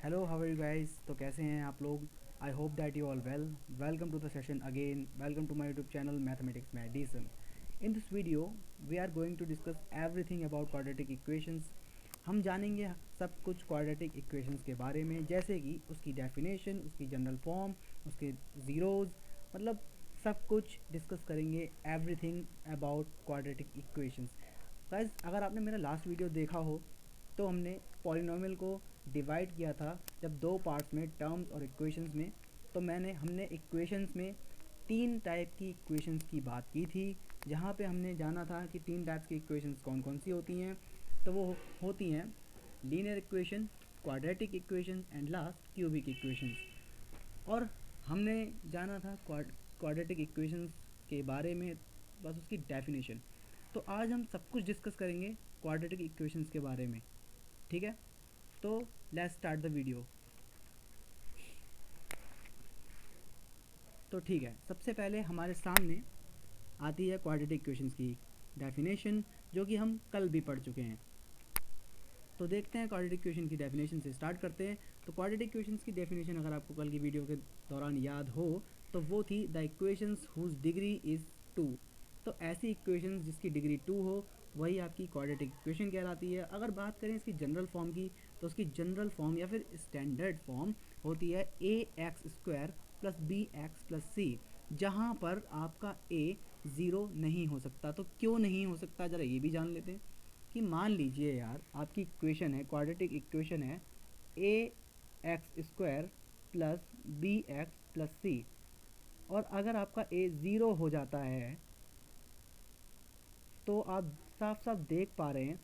Hello how are you guys. तो कैसे हैं आप लोग। I hope that you all welcome to the session again. Welcome to my YouTube channel mathematics में Edison. In this video we are going to discuss everything about quadratic equations. हम जानेंगे सब कुछ क्वाड्रेटिक इक्वेशंस के बारे में, जैसे कि उसकी डेफिनेशन, उसकी जनरल फॉर्म, उसके ज़ीरोज़, मतलब सब कुछ डिस्कस करेंगे everything about quadratic equations. Guys, अगर आपने मेरा लास्ट वीडियो देखा हो तो हमने पॉलिनोमियल को डिवाइड किया था जब दो पार्ट्स में, टर्म्स और इक्वेशंस में। तो हमने इक्वेशंस में तीन टाइप की इक्वेशंस की बात की थी, जहाँ पे हमने जाना था कि तीन टाइप्स की इक्वेशंस कौन कौन सी होती हैं। तो वो होती हैं linear equation, quadratic equation and last cubic equations. और हमने जाना था क्वाड्रेटिक इक्वेशंस के बारे में, बस उसकी डेफिनेशन। तो आज हम सब कुछ डिस्कस करेंगे क्वाड्रेटिक इक्वेशंस के बारे में, ठीक है। तो लेट्स स्टार्ट द वीडियो। तो ठीक है, सबसे पहले हमारे सामने आती है क्वाड्रेटिक इक्वेशंस की डेफिनेशन, जो कि हम कल भी पढ़ चुके हैं। तो देखते हैं क्वाड्रेटिक इक्वेशन की डेफिनेशन से स्टार्ट करते हैं। तो क्वाड्रेटिक इक्वेशंस की डेफिनेशन अगर आपको कल की वीडियो के दौरान याद हो तो वो थी the equations whose degree is 2। तो ऐसी इक्वेशंस जिसकी डिग्री 2 हो वही आपकी क्वाड्रेटिक इक्वेशन कहलाती है। अगर बात करें इसकी जनरल फॉर्म की, तो उसकी जनरल फॉर्म या फिर स्टैंडर्ड फॉर्म होती है a x square plus b x plus c, जहाँ पर आपका ए ज़ीरो नहीं हो सकता। तो क्यों नहीं हो सकता, ज़रा ये भी जान लेते हैं। कि मान लीजिए यार, आपकी इक्वेशन है, क्वाड्रेटिक इक्वेशन है a x square plus b x plus c, और अगर आपका ए ज़ीरो हो जाता है तो आप साफ साफ देख पा रहे हैं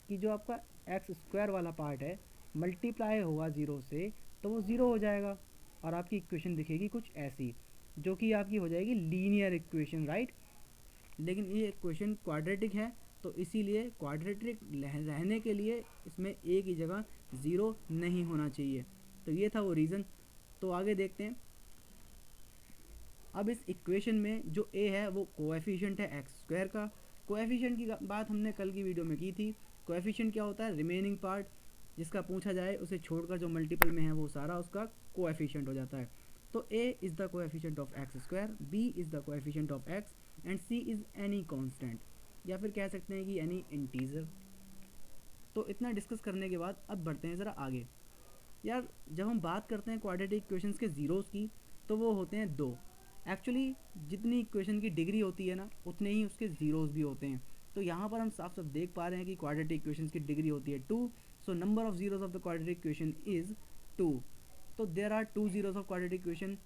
कि जो आपका एक्स स्क्वायर वाला पार्ट है मल्टीप्लाई होगा ज़ीरो से, तो वो ज़ीरो हो जाएगा और आपकी इक्वेशन दिखेगी कुछ ऐसी, जो कि आपकी हो जाएगी लीनियर इक्वेशन, राइट। लेकिन ये इक्वेशन क्वाड्रेटिक है, तो इसीलिए क्वाड्रेटिक रहने के लिए इसमें ए की जगह ज़ीरो नहीं होना चाहिए। तो ये था वो रीज़न। तो आगे देखते हैं। अब इस इक्वेशन में जो ए है वो कोएफिशिएंट है एक्स स्क्वायर का। कोएफिशिएंट की बात हमने कल की वीडियो में की थी। कोएफिशिएंट क्या होता है, रिमेनिंग पार्ट जिसका पूछा जाए उसे छोड़कर जो मल्टीपल में है वो सारा उसका कोएफिशिएंट हो जाता है। तो A is the coefficient of x square, B is the coefficient of X and C is any constant, या फिर कह सकते हैं कि एनी इंटीजर। तो इतना डिस्कस करने के बाद अब बढ़ते हैं ज़रा आगे। यार, जब हम बात करते हैं क्वाड्रेटिक इक्वेशंस के ज़ीरोज़ की, तो वो होते हैं दो। एक्चुअली जितनी इक्वेशन की डिग्री होती है ना, उतने ही उसके ज़ीरोज़ भी होते हैं। तो यहाँ पर हम साफ साफ देख पा रहे हैं कि क्वाड्रेटिक इक्वेशंस की डिग्री होती है 2। So number of zeros of the quadratic equation is 2। तो there are 2 zeros of quadratic equation,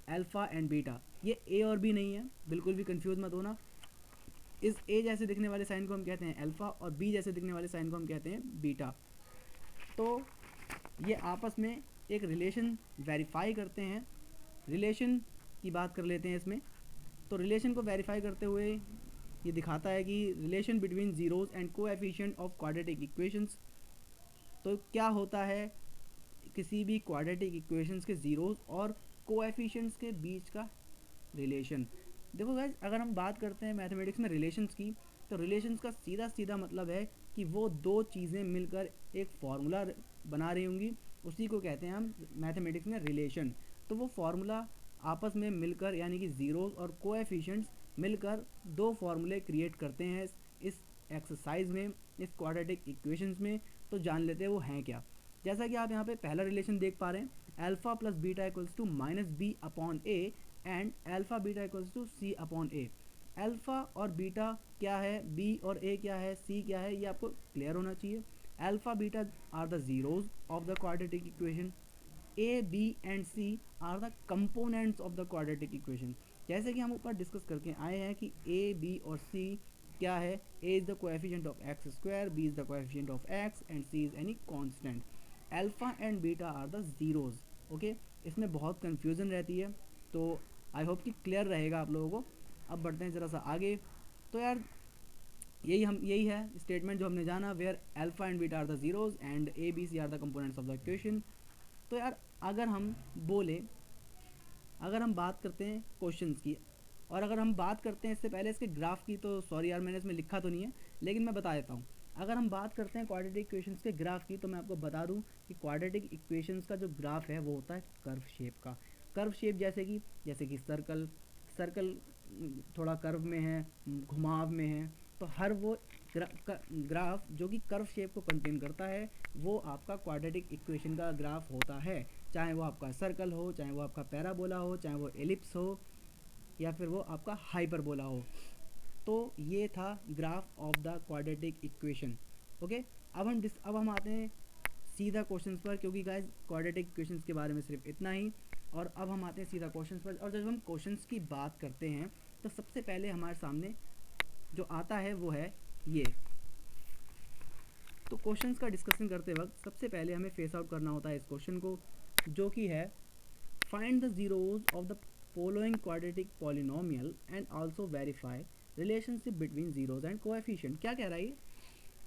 alpha and beta. ये ए और बी नहीं है, बिल्कुल भी कंफ्यूज मत होना। इस ए जैसे दिखने वाले साइन को हम कहते हैं अल्फ़ा, और बी जैसे दिखने वाले साइन को हम कहते हैं बीटा। तो ये आपस में एक रिलेशन वेरीफाई करते हैं। रिलेशन की बात कर लेते हैं इसमें। तो रिलेशन को वेरीफाई करते हुए ये दिखाता है कि relation between zeros and coefficient of quadratic equations. तो क्या होता है किसी भी क्वाड्रेटिक इक्वेशंस के ज़ीरोज़ और कोएफिशिएंट्स के बीच का रिलेशन। देखो गाइस, अगर हम बात करते हैं मैथमेटिक्स में रिलेशंस की, तो रिलेशंस का सीधा सीधा मतलब है कि वो दो चीज़ें मिलकर एक फार्मूला बना रही होंगी, उसी को कहते हैं हम मैथमेटिक्स में रिलेशन। तो वो फार्मूला आपस में मिलकर, यानी कि ज़ीरोज़ और कोएफिशिएंट्स मिलकर दो फार्मूले क्रिएट करते हैं इस एक्सरसाइज में, इस क्वाड्रेटिक इक्वेशंस में। तो जान लेते हैं वो हैं क्या। जैसा कि आप यहाँ पे पहला रिलेशन देख पा रहे हैं, alpha plus beta equals to minus B upon A and alpha beta equals to C upon A. Alpha और बीटा क्या है, बी और ए क्या है, सी क्या है, ये आपको क्लियर होना चाहिए। Alpha beta are the zeros of the quadratic equation. A B and C are the components of the quadratic equation. जैसे कि हम ऊपर डिस्कस करके आए हैं कि ए बी और सी क्या है, A is the coefficient of x square, B is the coefficient of X and C is any constant. Alpha and beta are the zeros. Okay, इसमें बहुत कन्फ्यूज़न रहती है, तो आई होप कि clear रहेगा आप लोगों को। अब बढ़ते हैं ज़रा सा आगे। तो यार, यही है स्टेटमेंट जो हमने जाना, where alpha and beta are the zeros and A B C are the components of the equation. तो यार, अगर हम बोले, अगर हम बात करते हैं क्वेश्चंस की, और अगर हम बात करते हैं इससे पहले इसके ग्राफ की, तो सॉरी यार मैंने इसमें लिखा तो नहीं है, लेकिन मैं बता देता हूँ। अगर हम बात करते हैं क्वाड्रेटिक इक्वेशंस के ग्राफ की, तो मैं आपको बता दूं कि क्वाड्रेटिक इक्वेशंस का जो ग्राफ है वो होता है कर्व शेप का। कर्व शेप जैसे कि सर्कल सर्कल थोड़ा कर्व में है, घुमाव में है, तो हर वो ग्राफ जो कि कर्व शेप को कंटेन करता है वो आपका क्वाड्रेटिक इक्वेशन का ग्राफ होता है। चाहे वो आपका सर्कल हो, चाहे वो आपका पैराबोला हो, चाहे वो एलिप्स हो, या फिर वो आपका हाइपरबोला हो। तो ये था graph of the quadratic equation. Okay, अब हम आते हैं सीधा क्वेश्चंस पर, क्योंकि गाइस क्वाड्रेटिक इक्वेशंस के बारे में सिर्फ इतना ही। और अब हम आते हैं सीधा क्वेश्चंस पर, और जब हम क्वेश्चंस की बात करते हैं तो सबसे पहले हमारे सामने जो आता है वो है ये। तो क्वेश्चंस का डिस्कशन करते वक्त सबसे पहले हमें फेस आउट करना होता है इस क्वेश्चन को, जो कि है find the zeros of the following quadratic polynomial and also verify relationship between zeros and coefficient. क्या कह रहा है ये?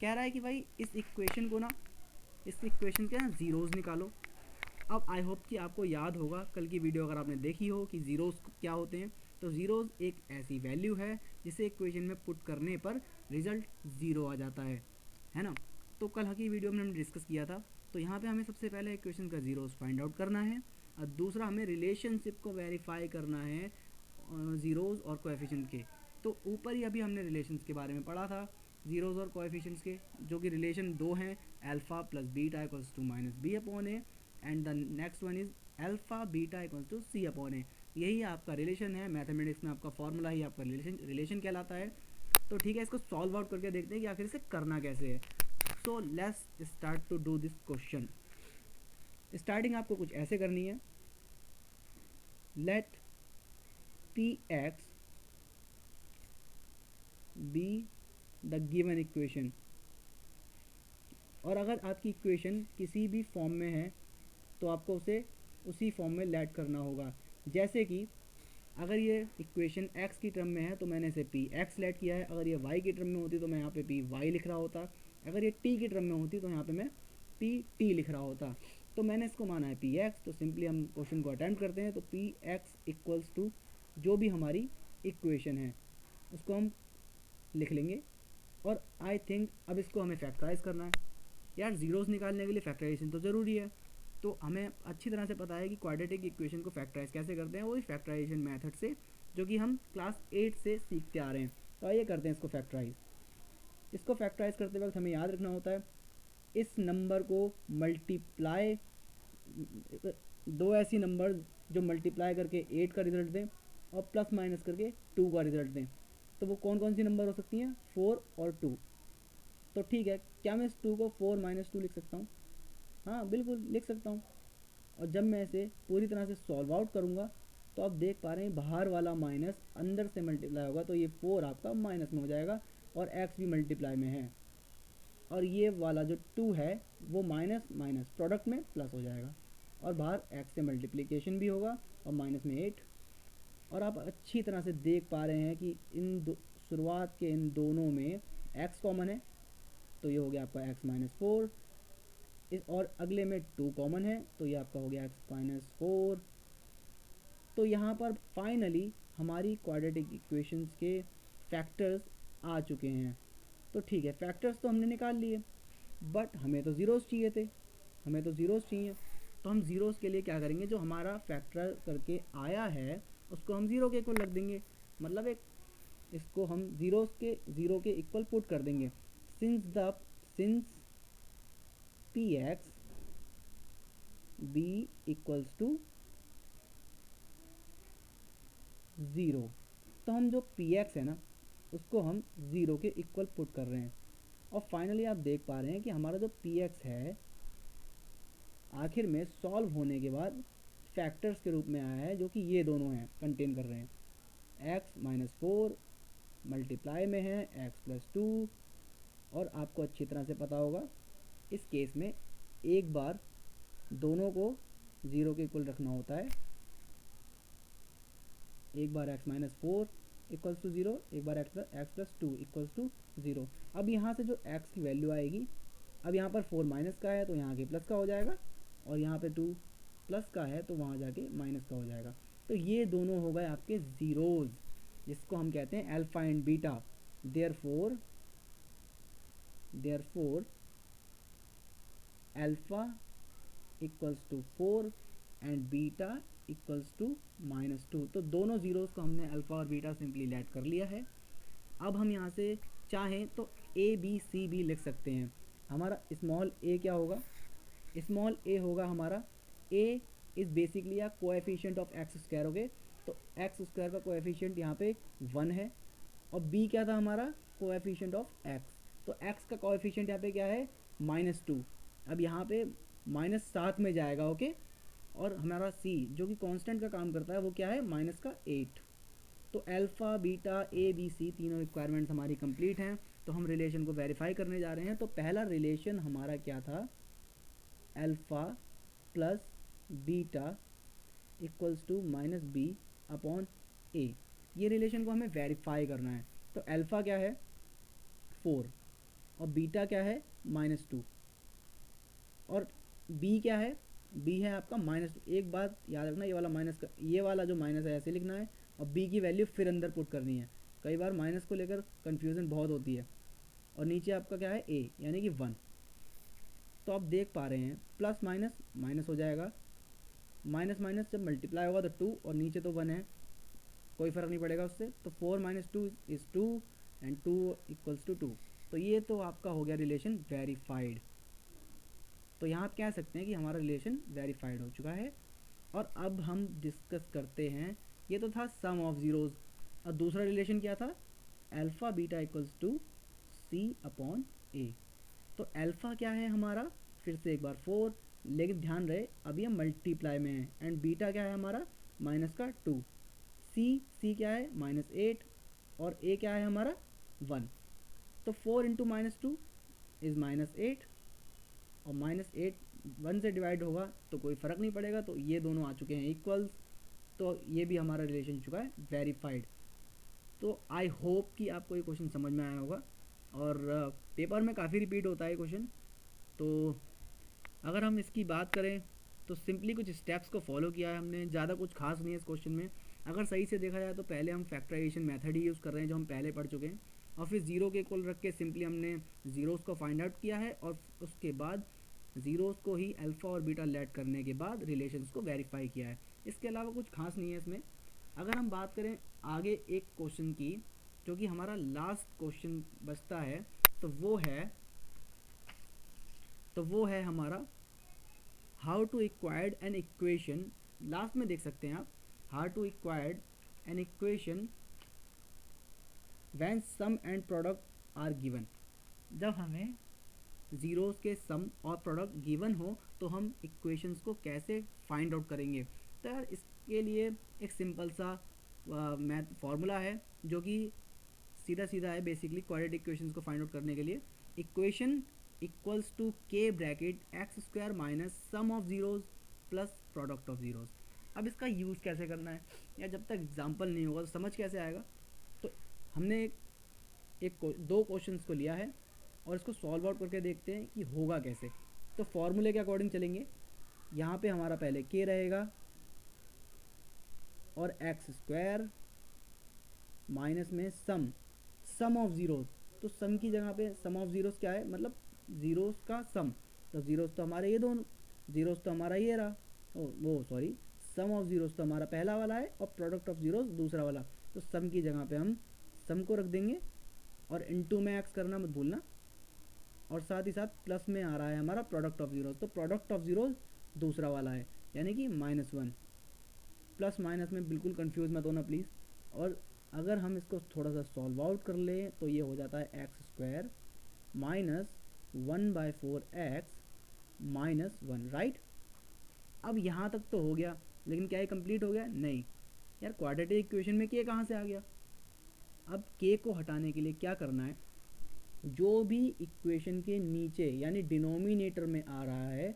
कह रहा है कि भाई इस इक्वेशन के ना जीरोज निकालो। अब आई होप कि आपको याद होगा कल की वीडियो अगर आपने देखी हो कि जीरोज क्या होते हैं। तो जीरोज एक ऐसी वैल्यू है जिसे इक्वेशन में पुट करने पर रिजल्ट ज़ीरो आ जाता है ना। तो कल की वीडियो में हमने डिस्कस किया था। तो यहाँ पे हमें सबसे पहले इक्वेशन का जीरोज फाइंड आउट करना है, और दूसरा हमें रिलेशनशिप को वेरीफाई करना है ज़ीरोज़ और कोएफिशिएंट के। तो ऊपर ही अभी हमने रिलेशंस के बारे में पढ़ा था, ज़ीरोज़ और कोएफिशिएंट्स के, जो कि रिलेशन दो हैं, alpha plus beta equals to minus B upon A, and the next one is alpha beta equals to C upon a. यही आपका रिलेशन है, मैथमेटिक्स में आपका फॉर्मूला ही आपका रिलेशन कहलाता है। तो ठीक है, इसको सॉल्व आउट करके देखते हैं कि आखिर इसे करना कैसे है। So let's start to do this question. Starting आपको कुछ ऐसे करनी है, let P X be the given equation. और अगर आपकी इक्वेशन किसी भी फॉर्म में है तो आपको उसे उसी फॉर्म में लेट करना होगा। जैसे कि अगर ये इक्वेशन x की टर्म में है तो मैंने इसे पी एक्स लेट किया है, अगर ये y की टर्म में होती तो मैं यहाँ पे पी वाई लिख रहा होता, अगर ये t की टर्म में होती तो यहाँ पे मैं पी टी लिख रहा होता। तो मैंने इसको माना है पी एक्स, तो सिंपली हम क्वेश्चन को अटेम्प्ट करते हैं। तो पी एक्स इक्वल्स टू जो भी हमारी इक्वेशन है उसको हम लिख लेंगे। और आई थिंक अब इसको हमें फैक्टराइज करना है। यार ज़ीरोज़ निकालने के लिए फैक्टराइजेशन तो ज़रूरी है, तो हमें अच्छी तरह से पता है कि क्वाड्रेटिक इक्वेशन को फैक्टराइज कैसे करते हैं, वही फैक्टराइजेशन मेथड से, जो कि हम क्लास 8 से सीखते आ रहे हैं। तो आइए करते हैं इसको फैक्टराइज। इसको फैक्टराइज करते वक्त हमें याद रखना होता है इस नंबर को मल्टीप्लाई, दो ऐसी नंबर जो मल्टीप्लाई करके 8 का रिजल्ट दें और प्लस माइनस करके 2 का रिजल्ट दें। तो वो कौन कौन सी नंबर हो सकती हैं? 4 और 2। तो ठीक है, क्या मैं इस 2 को 4 माइनस 2 लिख सकता हूँ? हाँ बिल्कुल लिख सकता हूँ। और जब मैं इसे पूरी तरह से सॉल्व आउट करूँगा तो आप देख पा रहे हैं बाहर वाला माइनस अंदर से मल्टीप्लाई होगा, तो ये 4 आपका माइनस में हो जाएगा और x भी मल्टीप्लाई में है, और ये वाला जो 2 है वो माइनस माइनस प्रोडक्ट में प्लस हो जाएगा, और बाहर x से मल्टीप्लिकेशन भी होगा और माइनस में 8। और आप अच्छी तरह से देख पा रहे हैं कि शुरुआत के इन दोनों में x कॉमन है, तो ये हो गया आपका x माइनस 4। इस और अगले में 2 कॉमन है, तो ये आपका हो गया x माइनस 4। तो यहाँ पर फाइनली हमारी क्वाड्रेटिक इक्वेशंस के फैक्टर्स आ चुके हैं। तो ठीक है, फैक्टर्स तो हमने निकाल लिए, बट हमें तो ज़ीरोज़ चाहिए थे, तो हम ज़ीरोज़ के लिए क्या करेंगे, जो हमारा फैक्टर करके आया है उसको हम ज़ीरो के इक्वल रख देंगे। मतलब इसको हम ज़ीरो के इक्वल पुट कर देंगे। Since P X be equals to zero, तो हम जो पी एक्स है ना उसको हम ज़ीरो के इक्वल पुट कर रहे हैं। और फाइनली आप देख पा रहे हैं कि हमारा जो पी एक्स है आखिर में सॉल्व होने के बाद फैक्टर्स के रूप में आया है, जो कि ये दोनों हैं, कंटेन कर रहे हैं। x माइनस 4 मल्टीप्लाई में है x प्लस 2। और आपको अच्छी तरह से पता होगा इस केस में एक बार दोनों को ज़ीरो के इक्वल रखना होता है। एक बार x minus 4 equals to zero, एक बार x plus 2 equals to zero. अब यहाँ से जो x की वैल्यू आएगी, अब यहाँ पर 4 माइनस का है तो यहाँ के प्लस का हो जाएगा, और यहाँ पे 2 प्लस का है तो वहाँ जाके माइनस का हो जाएगा। तो ये दोनों हो गए आपके ज़ीरोज़, जिसको हम कहते हैं alpha and beta. Therefore therefore alpha equals to 4 and beta equals to -2। तो दोनों ज़ीरोज़ को हमने अल्फ़ा और बीटा सिंपली लेट कर लिया है। अब हम यहाँ से चाहें तो ए बी सी भी लिख सकते हैं। हमारा स्मॉल ए क्या होगा? स्मॉल ए होगा हमारा, a is basically uh coefficient of x square. Okay, तो एक्स स्क्वायर का कोएफिशिएंट यहाँ पे 1 है, और बी क्या था हमारा? Coefficient of x. तो एक्स का कोएफिशिएंट यहाँ पे क्या है? -2। अब यहाँ पे -7 में जाएगा। ओके, और हमारा सी जो कि कांस्टेंट का काम करता है वो क्या है? -8। तो alpha beta a B c तीनों रिक्वायरमेंट्स हमारी कंप्लीट हैं। तो हम रिलेशन को वेरीफाई करने जा रहे हैं। तो पहला रिलेशन हमारा क्या था? Alpha plus beta equals to -b upon a. ये रिलेशन को हमें वेरीफाई करना है। तो अल्फ़ा क्या है? 4, और बीटा क्या है? -2, और b क्या है? b है आपका -2। एक बात याद रखना, ये वाला माइनस का, ये वाला जो माइनस है ऐसे लिखना है, और b की वैल्यू फिर अंदर पुट करनी है। कई बार माइनस को लेकर कन्फ्यूज़न बहुत होती है। और नीचे आपका क्या है? a, यानी कि 1। तो आप देख पा रहे हैं प्लस माइनस माइनस हो जाएगा, माइनस माइनस जब मल्टीप्लाई होगा तो 2, और नीचे तो 1 है, कोई फ़र्क नहीं पड़ेगा उससे। तो 4 - 2 इज़ 2 एंड 2 इक्वल्स टू 2। तो ये तो आपका हो गया रिलेशन वेरीफाइड। तो यहाँ आप कह सकते हैं कि हमारा रिलेशन वेरीफाइड हो चुका है। और अब हम डिस्कस करते हैं, ये तो था सम ऑफ ज़ीरोज़, और दूसरा रिलेशन क्या था? Alpha beta equals to C upon a. तो अल्फ़ा क्या है हमारा? फिर से एक बार 4, लेकिन ध्यान रहे अभी हम मल्टीप्लाई में हैं, एंड बीटा क्या है हमारा? -2। सी क्या है? -8, और ए क्या है हमारा? 1। तो 4 इंटू -2 इज़ -8, और -8 1 से डिवाइड होगा तो कोई फ़र्क नहीं पड़ेगा। तो ये दोनों आ चुके हैं इक्वल्स। तो ये भी हमारा रिलेशन चुका है वेरीफाइड। तो आई होप कि आपको ये क्वेश्चन समझ में आया होगा, और पेपर में काफ़ी रिपीट होता है क्वेश्चन। तो अगर हम इसकी बात करें तो सिंपली कुछ स्टेप्स को फॉलो किया है हमने, ज़्यादा कुछ खास नहीं है इस क्वेश्चन में। अगर सही से देखा जाए तो पहले हम फैक्टराइजेशन मेथड ही यूज़ कर रहे हैं जो हम पहले पढ़ चुके हैं, और फिर ज़ीरो के इक्वल रख के सिंपली हमने ज़ीरोज़ को फाइंड आउट किया है, और उसके बाद ज़ीरोज़ को ही अल्फ़ा और बीटा लेट करने के बाद रिलेशंस को वेरीफाई किया है। इसके अलावा कुछ खास नहीं है इसमें। अगर हम बात करें आगे एक क्वेश्चन की, जो कि हमारा लास्ट क्वेश्चन बचता है, तो वो है हमारा how to acquired an equation. Last में देख सकते हैं आप, how to acquired an equation when sum and product are given. जब हमें ज़ीरोज़ के सम और प्रोडक्ट गिवन हो तो हम इक्वेशंस को कैसे फाइंड आउट करेंगे। तो यार इसके लिए एक सिंपल सा मैथ फार्मूला है जो कि सीधा सीधा है। बेसिकली क्वाड्रेटिक इक्वेशंस को फाइंड आउट करने के लिए इक्वेशन इक्वल्स टू के bracket x square minus sum of zeros plus product of zeros. अब इसका यूज़ कैसे करना है, या जब तक एग्जाम्पल नहीं होगा तो समझ कैसे आएगा। तो हमने दो क्वेश्चंस को लिया है, और इसको सॉल्व आउट करके देखते हैं कि होगा कैसे। तो फॉर्मूले के अकॉर्डिंग चलेंगे। यहाँ पे हमारा पहले के रहेगा, और एक्स स्क्वायर माइनस में सम ऑफ ज़ीरोज़। तो सम की जगह पे सम ऑफ ज़ीरोज़ क्या है? मतलब ज़ीरोज़ का सम। तो ज़ीरोज़ तो हमारे ये दोनों, ज़ीरोज़ तो हमारा ये रहा, वो सॉरी, सम ऑफ ज़ीरोज़ तो हमारा पहला वाला है, और प्रोडक्ट ऑफ ज़ीरोज़ दूसरा वाला। तो सम की जगह पे हम सम को रख देंगे, और इनटू में एक्स करना मत भूलना, और साथ ही साथ प्लस में आ रहा है हमारा प्रोडक्ट ऑफ ज़ीरोज़। तो प्रोडक्ट ऑफ ज़ीरोज़ दूसरा वाला है, यानी कि -1। प्लस माइनस में बिल्कुल कंफ्यूज मत होना प्लीज़। और अगर हम इसको थोड़ा सा सॉल्व आउट कर लें तो ये हो जाता है x square minus 1/4 x minus 1, right. अब यहाँ तक तो हो गया, लेकिन क्या ये कंप्लीट हो गया? नहीं यार, क्वाड्रेटिक इक्वेशन में के कहाँ से आ गया। अब के को हटाने के लिए क्या करना है, जो भी इक्वेशन के नीचे यानी डिनोमिनेटर में आ रहा है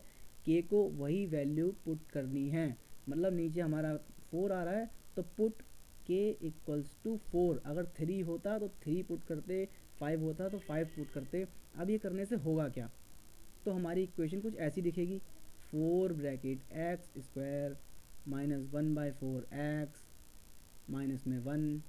के को वही वैल्यू पुट करनी है। मतलब नीचे हमारा 4 आ रहा है तो पुट के इक्वल्स टू 4। अगर 3 होता तो 3 पुट करते, 5 होता तो 5 पुट करते। अब ये करने से होगा क्या, तो हमारी इक्वेशन कुछ ऐसी दिखेगी, 4 bracket x square minus 1/4 x minus में 1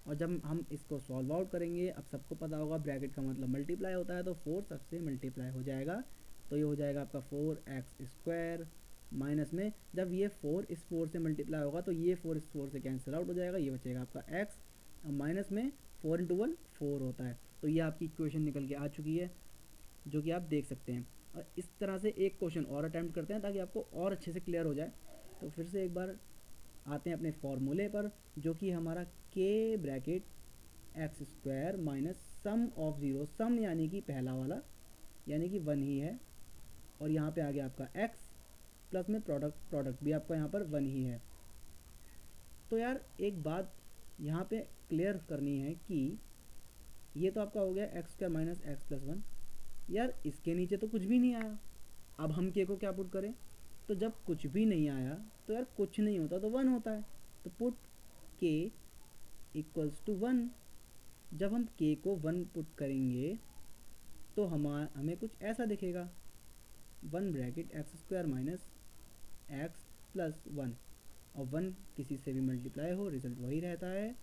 और जब हम इसको सॉल्व आउट करेंगे, अब सबको पता होगा ब्रैकेट का मतलब मल्टीप्लाई होता है, तो 4 सबसे मल्टीप्लाई हो जाएगा, तो ये हो जाएगा आपका 4x² माइनस में जब ये 4 इस 4 से मल्टीप्लाई होगा तो ये 4 इस 4 से कैंसिल आउट हो जाएगा, ये बचेगा आपका x, माइनस में 4 इंटू 1 4 होता है। तो ये आपकी इक्वेशन निकल के आ चुकी है, जो कि आप देख सकते हैं। और इस तरह से एक क्वेश्चन और अटैम्प्ट करते हैं ताकि आपको और अच्छे से क्लियर हो जाए। तो फिर से एक बार आते हैं अपने फॉर्मूले पर, जो कि हमारा k bracket x² minus sum of zero, sum यानी कि पहला वाला यानी कि 1 ही है, और यहाँ पे आ गया आपका x प्लस में प्रोडक्ट भी आपका यहाँ पर 1 ही है। तो यार एक बात यहाँ पे क्लियर करनी है कि ये तो आपका हो गया x² माइनस एक्स प्लस 1, यार इसके नीचे तो कुछ भी नहीं आया। अब हम k को क्या पुट करें, तो जब कुछ भी नहीं आया तो यार कुछ नहीं होता तो 1 होता है, तो पुट k इक्वल्स टू 1। जब हम k को 1 पुट करेंगे तो हमें कुछ ऐसा दिखेगा, 1 bracket x² minus x plus 1, और 1 किसी से भी मल्टीप्लाई हो रिजल्ट वही रहता है।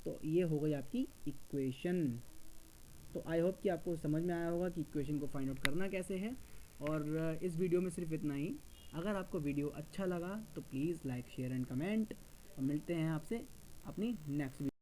तो ये हो गई आपकी इक्वेशन। तो आई होप कि आपको समझ में आया होगा कि इक्वेशन को फाइंड आउट करना कैसे है। और इस वीडियो में सिर्फ इतना ही। अगर आपको वीडियो अच्छा लगा तो please like share and comment, और मिलते हैं आपसे अपनी नेक्स्ट वीडियो।